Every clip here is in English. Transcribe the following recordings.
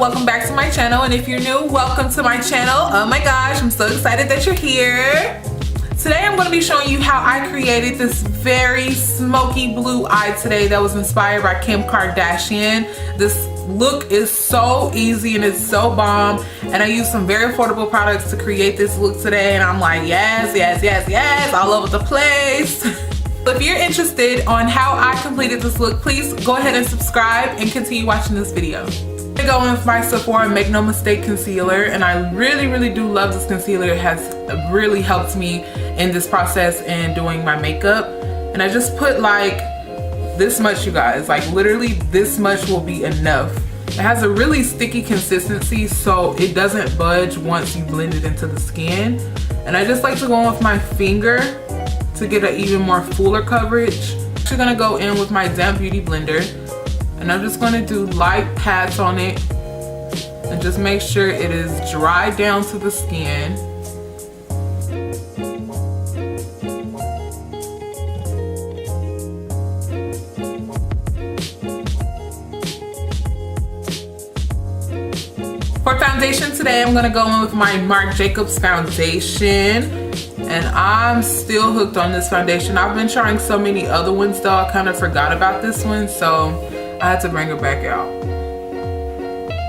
welcome back to my channel, and if you're new, welcome to my channel. Oh my gosh, I'm so excited that you're here. Today I'm going to be showing you how I created this very smoky blue eye today that was inspired by Kim Kardashian. This look is so easy and it's so bomb, and I used some very affordable products to create this look today, and I'm like yes all over the place. So if you're interested on how I completed this look, please go ahead and subscribe and continue watching this video. I'm gonna go in with my Sephora Make No Mistake concealer, and I really do love this concealer. It has really helped me in this process and doing my makeup. And I just put like this much, you guys, like literally this much will be enough. It has a really sticky consistency, so it doesn't budge once you blend it into the skin. And I just like to go in with my finger to get an even more fuller coverage. I'm actually gonna go in with my damp beauty blender, and I'm just gonna do light pats on it and just make sure it is dry down to the skin. For foundation today, I'm gonna go in with my Marc Jacobs foundation. And I'm still hooked on this foundation. I've been trying so many other ones though, I kind of forgot about this one, so I had to bring it back out.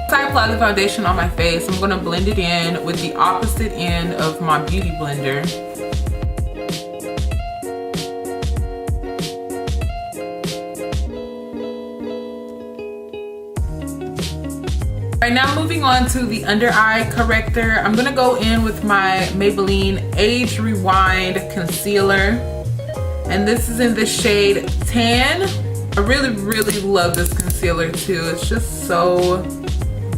As I apply the foundation on my face, I'm gonna blend it in with the opposite end of my beauty blender. Right now, moving on to the under eye corrector, I'm gonna go in with my Maybelline Age Rewind concealer, and this is in the shade Tan. I really love this concealer too. It's just so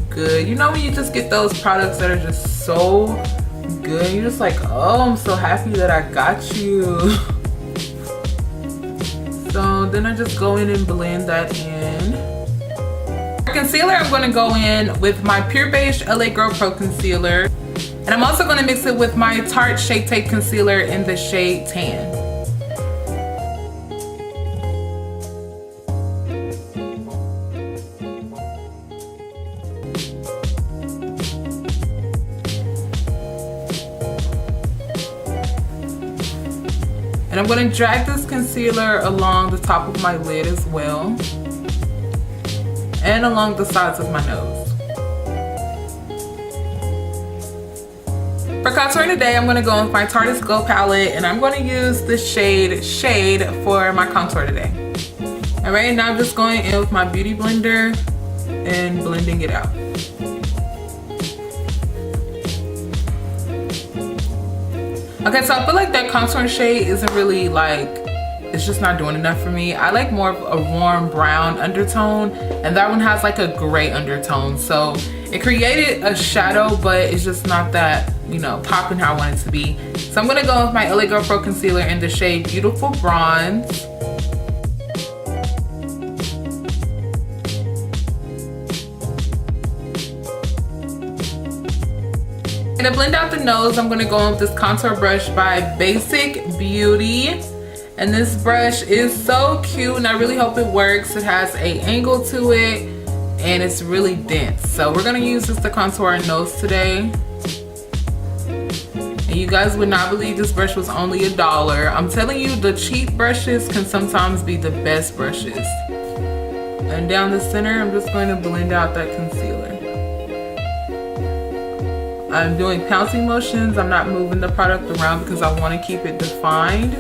good. You know when you just get those products that are just so good, you're just like, oh, I'm so happy that I got you. So then I just go in and blend that in. Concealer, I'm going to go in with my Pure Beige LA Girl Pro concealer, and I'm also going to mix it with my Tarte Shape Tape concealer in the shade Tan. And I'm going to drag this concealer along the top of my lid as well, and along the sides of my nose. For contouring today, I'm going to go with my Tarte Glow palette, and I'm going to use the shade Shade for my contour today. Alright, now I'm just going in with my beauty blender and blending it out. Okay, so I feel like that contouring shade isn't really like, it's just not doing enough for me. I like more of a warm brown undertone, and that one has like a gray undertone. So it created a shadow, but it's just not that, you know, popping how I want it to be. So I'm gonna go with my LA Girl Pro concealer in the shade Beautiful Bronze. And to blend out the nose, I'm gonna go in with this contour brush by Basic Beauty. And this brush is so cute, and I really hope it works. It has an angle to it, and it's really dense. So we're gonna use this to contour our nose today. And you guys would not believe this brush was only $1. I'm telling you, the cheap brushes can sometimes be the best brushes. And down the center, I'm just going to blend out that concealer. I'm doing pouncing motions. I'm not moving the product around because I want to keep it defined.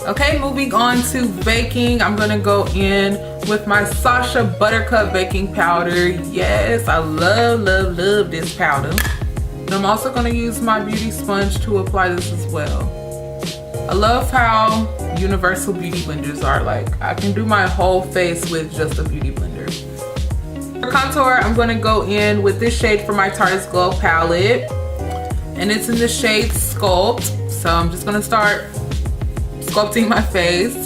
Okay, moving on to baking, I'm gonna go in with my Sasha Buttercup baking powder. Yes, I love this powder. And I'm also gonna use my beauty sponge to apply this as well. I love how universal beauty blenders are. Like, I can do my whole face with just a beauty blender. For contour, I'm gonna go in with this shade from my Tarte Glow palette, and it's in the shade Sculpt. So I'm just gonna start sculpting my face,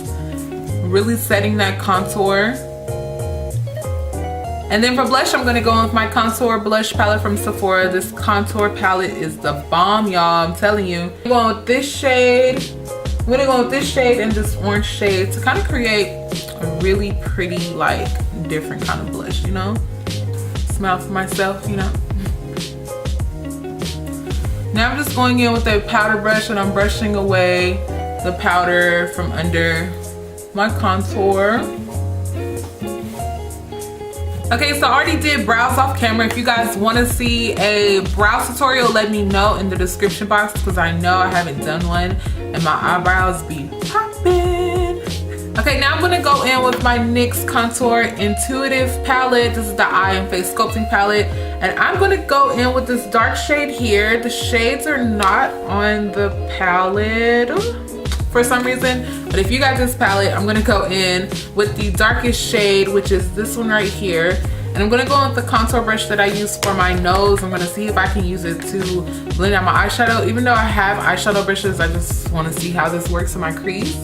really setting that contour. And then for blush, I'm gonna go in with my contour blush palette from Sephora. This contour palette is the bomb, y'all, I'm telling you. I'm going with this shade. I'm gonna go with this shade and this orange shade to kind of create a really pretty, like, different kind of blush, you know? Smile for myself, you know? Now I'm just going in with a powder brush and I'm brushing away the powder from under my contour. Okay, so I already did brows off camera. If you guys want to see a brow tutorial, let me know in the description box because I know I haven't done one and my eyebrows be popping. Okay, now I'm going to go in with my NYX Contour Intuitive palette. This is the eye and face sculpting palette. And I'm going to go in with this dark shade here. The shades are not on the palette for some reason, but if you got this palette, I'm gonna go in with the darkest shade, which is this one right here, and I'm gonna go in with the contour brush that I use for my nose. I'm gonna see if I can use it to blend out my eyeshadow. Even though I have eyeshadow brushes, I just want to see how this works in my crease.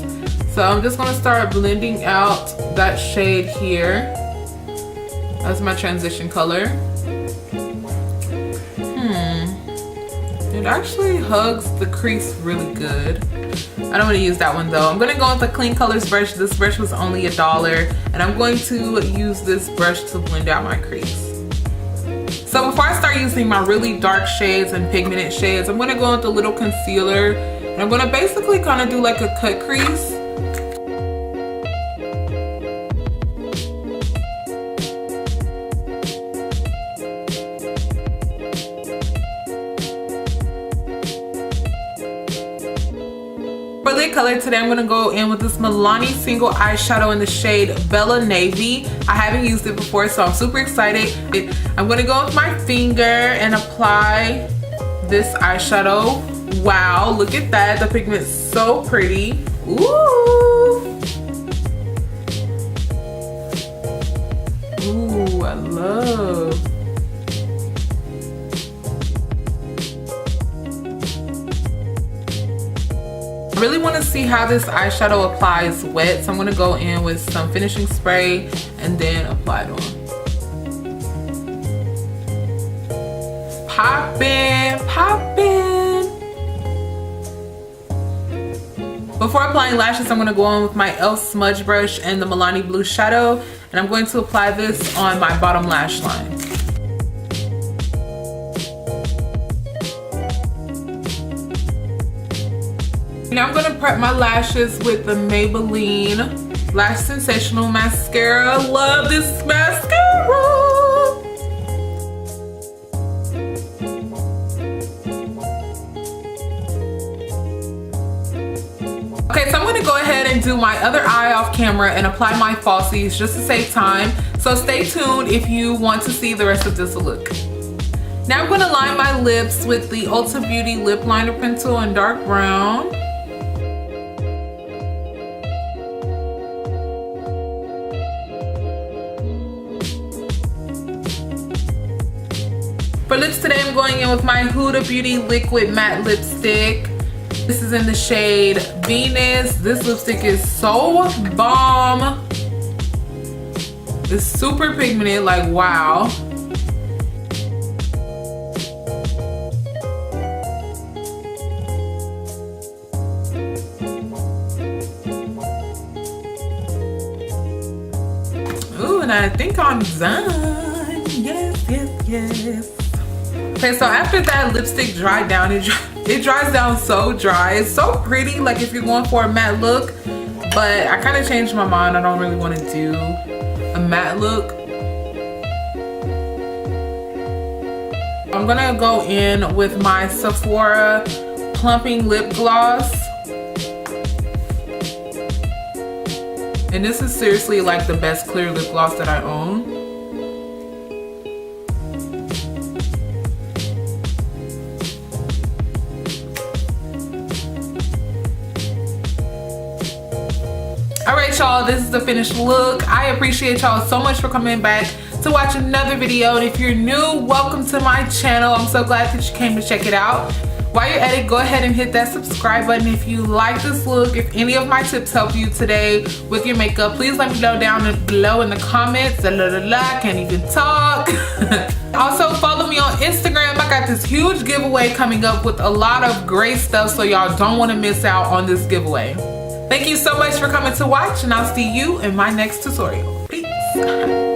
So I'm just gonna start blending out that shade here as my transition color. It actually hugs the crease really good. I don't want to use that one though. I'm going to go with the Clean Colors brush. This brush was only $1 and I'm going to use this brush to blend out my crease. So before I start using my really dark shades and pigmented shades, I'm going to go with a little concealer and I'm going to basically kind of do like a cut crease. For lid color today, I'm gonna go in with this Milani single eyeshadow in the shade Bella Navy. I haven't used it before, so I'm super excited. I'm gonna go with my finger and apply this eyeshadow. Wow, look at that. The pigment's so pretty. Ooh. Ooh, I love. I really want to see how this eyeshadow applies wet, so I'm going to go in with some finishing spray and then apply it on. Poppin', poppin'. Before applying lashes, I'm going to go in with my e.l.f. smudge brush and the Milani blue shadow, and I'm going to apply this on my bottom lash line. Now I'm going to prep my lashes with the Maybelline Lash Sensational Mascara. Love this mascara! Okay, so I'm going to go ahead and do my other eye off camera and apply my falsies just to save time. So stay tuned if you want to see the rest of this look. Now I'm going to line my lips with the Ulta Beauty Lip Liner Pencil in dark brown. For lips today, I'm going in with my Huda Beauty Liquid Matte Lipstick. This is in the shade Venus. This lipstick is so bomb. It's super pigmented, like wow. Ooh, and I think I'm done. Yes, yes, yes. Okay, so after that lipstick dried down, it dries down so dry. It's so pretty, like if you're going for a matte look, but I kind of changed my mind. I don't really want to do a matte look. I'm gonna go in with my Sephora Plumping Lip Gloss. And this is seriously like the best clear lip gloss that I own. Alright y'all, this is the finished look. I appreciate y'all so much for coming back to watch another video. And if you're new, welcome to my channel. I'm so glad that you came to check it out. While you're at it, go ahead and hit that subscribe button if you like this look. If any of my tips help you today with your makeup, please let me know down below in the comments. Can't even talk. Also, follow me on Instagram. I got this huge giveaway coming up with a lot of great stuff, so y'all don't want to miss out on this giveaway. Thank you so much for coming to watch, and I'll see you in my next tutorial. Peace.